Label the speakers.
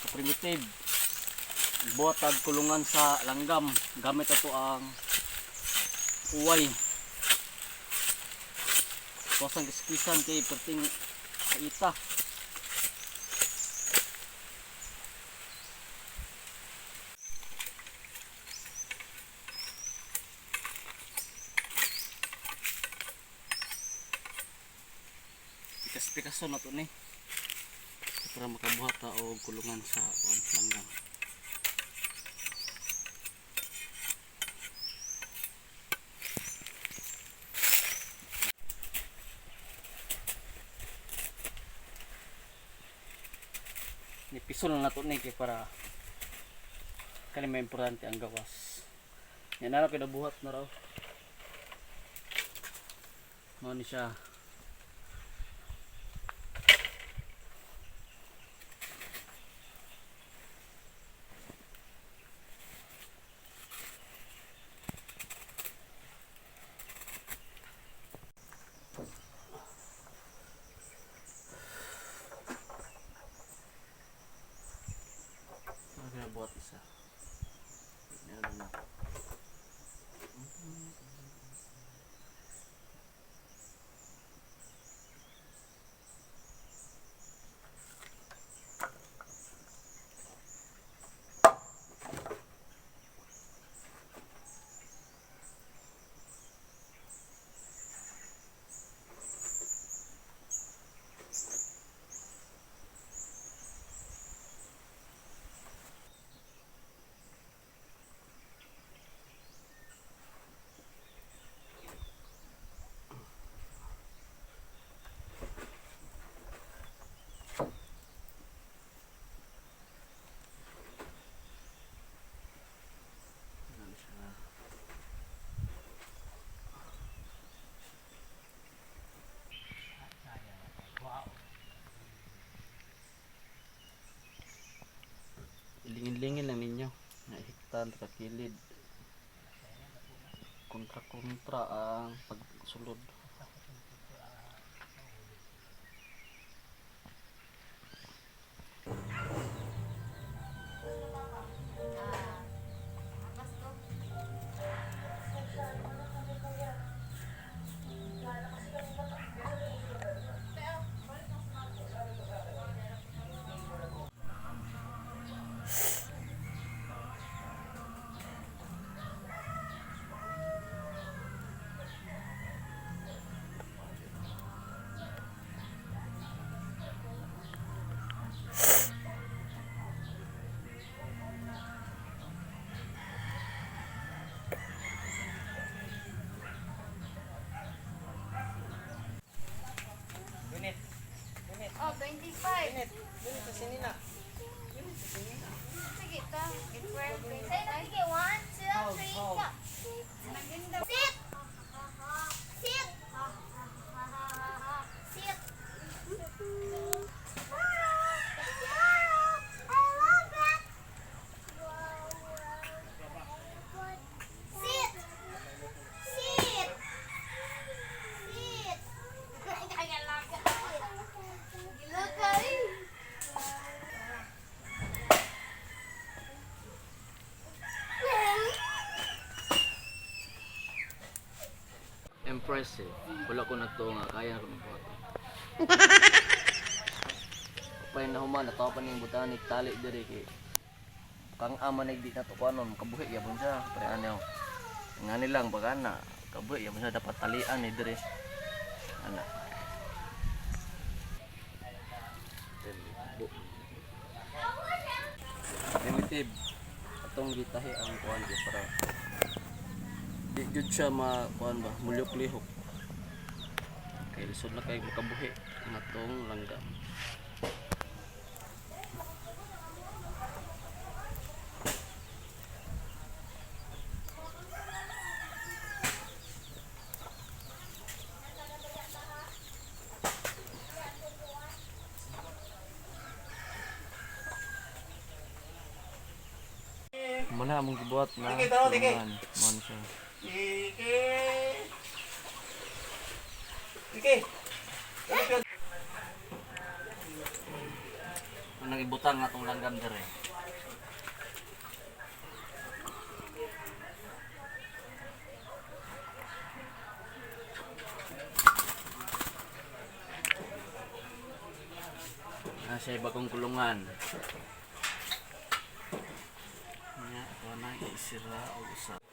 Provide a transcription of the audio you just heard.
Speaker 1: primitive. Buhat tag kulungan sa langgam gamit ato ang uway. Kusang kiskisan kay perting kaita. Pikas-pikason na to ni para makabuhat ta og kulungan sa langgam. Nipisol na to ni kay para kani may importante ang gawas. Yan na pinabuhat na raw. Mo ni siya. Buat isa. Meron na. Ilingin-lingin lang ninyo. Naihiktan, kakilid. Kontra-kontra ang pagsulod.
Speaker 2: Oh, 25.
Speaker 1: Binit sa sinina.
Speaker 2: Sige, ito. It's where 25. Sige, 1, 2, 3, go. Sit! Sit! Sit! I love it! Sit! Sit! Sit! Look at it!
Speaker 1: Impressive. Wala ko na to nga kaya ko magbuhat. Kapay na human natawa pa ning botanik tali diri kay kang ama na di na to kuanon kabuhi yabon siya pre ano. Nga nilang bagana kabuhi yabon siya dapat talian ni diri. Ana. Primitive atong gitahi ang kuan di para di jud siya kuan ba mulyok-lihok kay lisod na kay makabuhi natong langgam. Mana mong gibuhat na man siya. nang ibutang nga itong langgam dire. Siya bagong kulungan. Nya, wala na isira o usap.